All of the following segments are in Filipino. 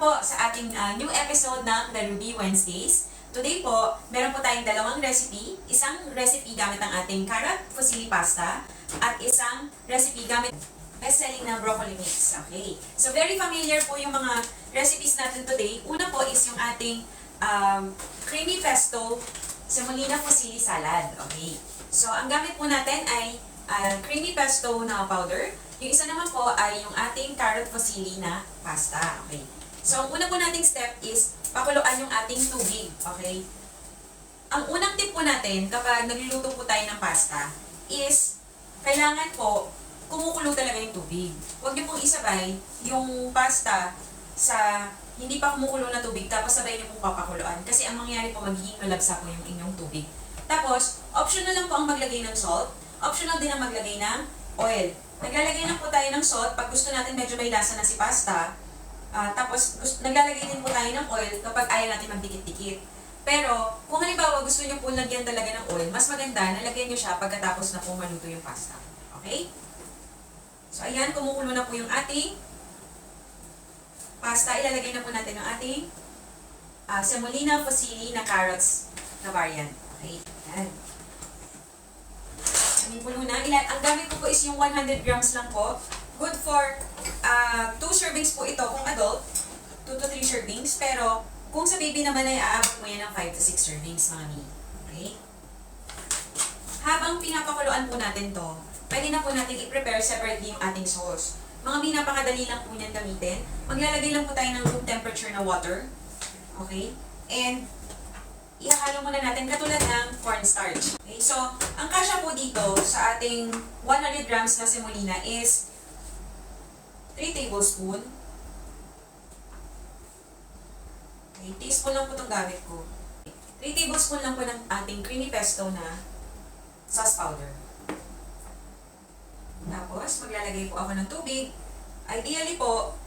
po sa ating new episode ng The Ruby Wednesdays. Today po, meron po tayong dalawang recipe. Isang recipe gamit ang ating carrot fusilli pasta at isang recipe gamit best-selling na broccoli mix. Okay. So very familiar po yung mga recipes natin today. Una po is yung ating creamy pesto semolina fusilli salad. Okay. So ang gamit po natin ay creamy pesto na powder. Yung isa naman po ay yung ating carrot fusilli na pasta. Okay. So, ang una po nating step is pakuluan yung ating tubig. Okay? Ang unang tip po natin kapag nagluluto po tayo ng pasta is kailangan po kumukulo talaga yung tubig. Huwag niyo pong isabay yung pasta sa hindi pa kumukulo na tubig tapos sabay niyo pong papakuluan. Kasi ang mangyayari po magiging malabsa po yung inyong tubig. Tapos, optional lang po ang maglagay ng salt. Optional din ang maglagay ng oil. Naglalagay lang po tayo ng salt pag gusto natin medyo may lasa na si pasta. Tapos, naglalagay din po tayo ng oil kapag ayaw natin magdikit-dikit. Pero, kung halimbawa gusto nyo po lagyan talaga ng oil, mas maganda na lagyan nyo siya pagkatapos na po maluto yung pasta. Okay? So, ayan, kumukulo na po yung ating pasta. Ilalagay na po natin ang ating semolina fusilli na carrots na variant. Okay? Ayan. Kumukulo na. Ang gamit ko po is yung 100 grams lang po. Good for 2 servings po ito kung adult. 2 to 3 servings. Pero, kung sa baby naman ay aabot mo yan ng 5 to 6 servings, mga mi. Okay? Habang pinapakuluan po natin to, pwede na po natin i-prepare separately yung ating sauce. Mga mi, napakadali lang po niyan gamitin. Maglalagay lang po tayo ng room temperature na water. Okay? And, ihahalo muna natin katulad ng cornstarch. Okay? So, ang kasya po dito sa ating 100 grams na semolina is 3 tablespoon. Okay, teaspoon lang po itong gamit ko. 3 tablespoon lang po ng ating creamy pesto na sauce powder. Tapos, maglalagay po ako ng tubig. Ideally po,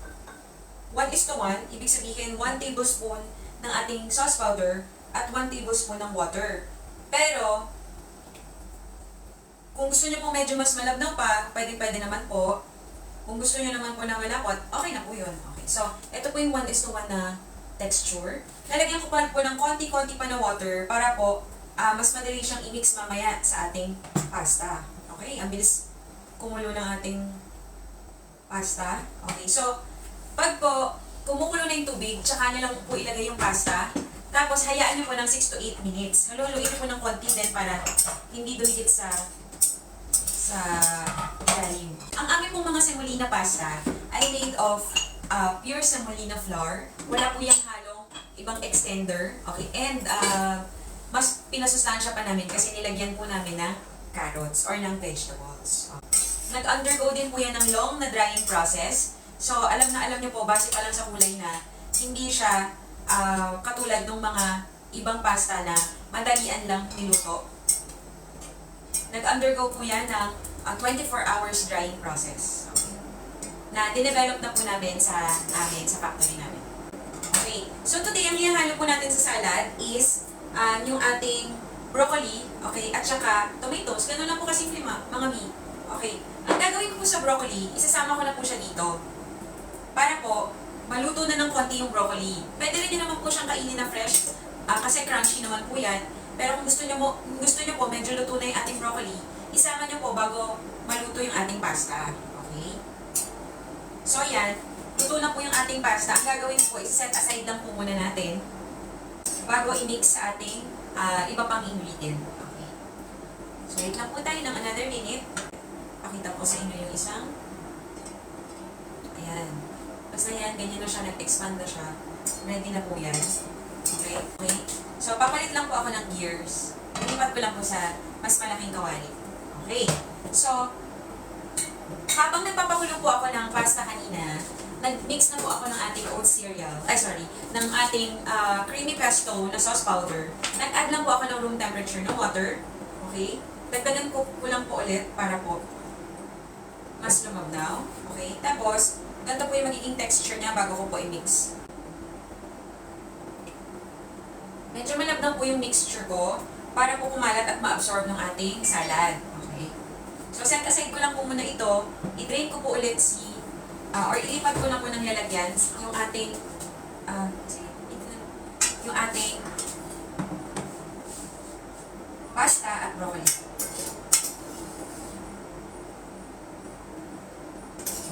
1:1, ibig sabihin 1 tablespoon ng ating sauce powder at 1 tablespoon ng water. Pero, kung gusto nyo po medyo mas malabnaw pa, pwede naman po. Kung gusto nyo naman po na malapot, okay na po yun. Okay. So, ito po yung 1:1 na texture. Lalagyan ko pa po ng konti-konti pa na water para po mas madali siyang i-mix mamaya sa ating pasta. Okay, ang bilis kumulo ng ating pasta. Okay, so, pag po kumukulo na yung tubig, tsaka nyo lang po ilagay yung pasta, tapos hayaan nyo po ng 6 to 8 minutes. Haluluin nyo po ng konti din para hindi dumikit sa ilalim. Ang aming pong mga semolina pasta ay made of pure semolina flour. Wala po yung halong ibang extender. Okay, and mas pinasustansya pa namin kasi nilagyan po namin ng carrots or ng vegetables. Nag-undergo din po yan ng long na drying process. So, alam nyo po, base pa lang sa kulay na hindi siya katulad ng mga ibang pasta na madalian lang niluto. Nag-undergo po yan ng 24 hours drying process. Okay. Na dinevelop na po namin sa factory namin. Okay. So today, ang ihahalo po natin sa salad is yung ating broccoli, okay, at saka tomatoes. Ganun lang po kasimple mga mi. Okay. Ang gagawin ko po sa broccoli, isasama ko na po siya dito. Para po, maluto na ng konti yung broccoli. Pwede rin nyo naman po siyang kainin na fresh, kasi crunchy naman po yan. Pero kung gusto nyo po, medyo luto na yung ating broccoli, isama nyo po bago maluto yung ating pasta. Okay? So, ayan. Luto na po yung ating pasta. Ang gagawin po, set aside lang po muna natin bago i-mix sa ating iba pang ingredient. Okay? So, wait lang po tayo ng another minute. Pakita ko sa inyo yung isang. Ayan. Basta yan, ganyan na siya, nag-expand na siya. Ready na po yan. Okay? Okay? So, papalit lang po ako ng gears. Ilipat ko lang po sa mas malaking kawali. Okay. So, habang nagpapakulo po ako ng pasta kanina, nag-mix na po ako ng ating oat cereal, ng ating creamy pesto na sauce powder. Nag-add lang po ako ng room temperature na water. Okay. Dagdagan ko lang po ulit para po mas lumabnaw. Okay. Tapos, ganito po yung magiging texture niya bago ko po i-mix. Medyo malabnaw po yung mixture ko para po kumalat at ma-absorb ng ating salad. Okay. So, set aside ko lang po muna ito. I-drain ko po ulit or ilipat ko lang po ng lalagyan yung ating yung ating pasta at broccoli.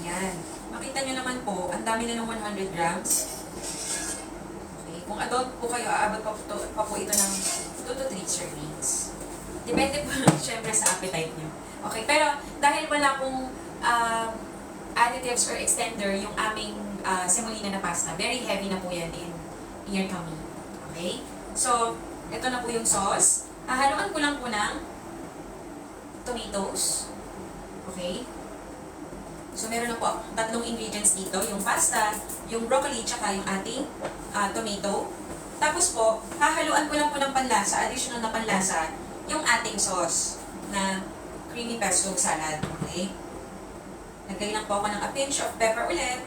Yan. Makita nyo naman po, ang dami na ng 100 grams. Okay. Kung adult po kayo, aabot pa po ito ng 2 to 3 servings. Depende po syempre sa appetite nyo. Okay, pero dahil wala pong additives or extender yung aming semolina na pasta, very heavy na po yan in your tummy. Okay? So, ito na po yung sauce. Hahaluan ko lang po ng tomatoes. Okay? So, meron na po tatlong ingredients dito. Yung pasta, yung broccoli, tsaka yung ating tomato. Tapos po, hahaluan ko lang po ng panlasa, additional na panlasa, yung ating sauce na creamy pesto salad. Okay? Lagay lang po ako ng a pinch of pepper ulit.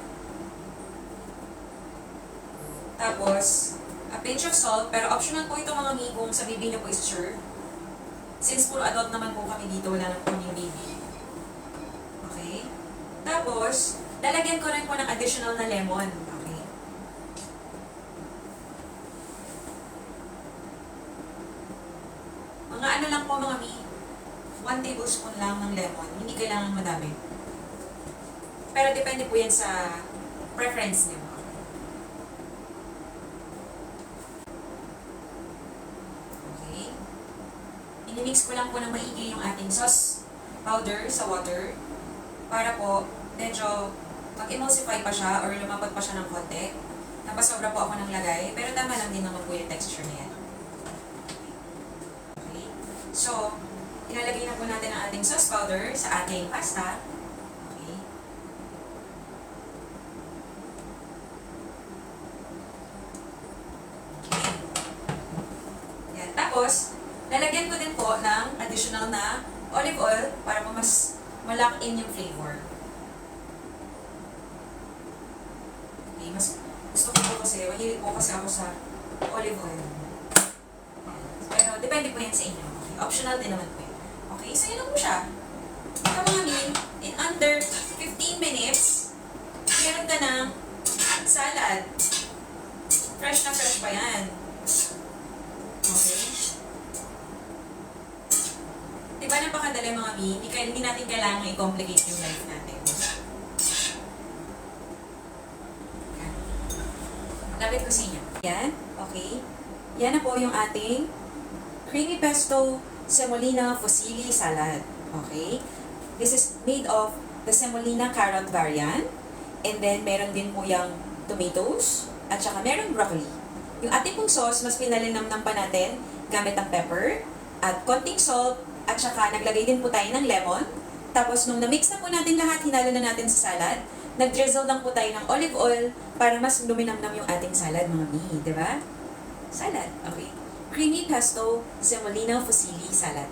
Tapos, a pinch of salt, pero optional po ito mga mi kung sa baby nyo po is sure. Since puro adult naman po kami dito, wala na po yung baby. Okay? Tapos, lalagyan ko rin po ng additional na lemon. Okay? Mga ano lang po mga mi, 1 tablespoon lang ng lemon. Hindi kailangan madami. Pero depende po yan sa preference niyo. Okay. Inimix ko lang po ng maigi yung ating sauce powder sa water para po medyo mag-emulsify pa siya or lumapot pa siya ng konti. Napasobra po ako ng lagay, pero tama lang din naman po yung texture niya. Okay. So, ilalagay na po natin ang ating sauce powder sa ating pasta. Tapos, lalagyan ko din po ng additional na olive oil para po mas ma-lock in yung flavor. Okay, mas gusto ko po kasi, mahilig po kasi ako sa olive oil. Pero depende po yan sa inyo. Okay, optional din naman po yun. Okay, so yun lang po siya. Ito mga min, in under 15 minutes, meron ka ng salad. Fresh na fresh pa yan. Okay. Diba napakadali mga mi? Hindi natin kailangan i-complicate yung life natin. Lapit ko sa inyo. Yan. Okay. Yan na po yung ating creamy pesto semolina fusilli salad. Okay. This is made of the semolina carrot variant. And then, meron din po yung tomatoes. At saka meron broccoli. Yung ating pong sauce, mas pinalinamnam pa natin gamit ang pepper at konting salt at saka naglagay din po tayo ng lemon. Tapos nung na-mix na po natin lahat, hinalo na natin sa salad, nag-drizzle lang po tayo ng olive oil para mas luminamnam yung ating salad mga mi, di ba? Salad, okay. Creamy pesto semolina fusilli salad.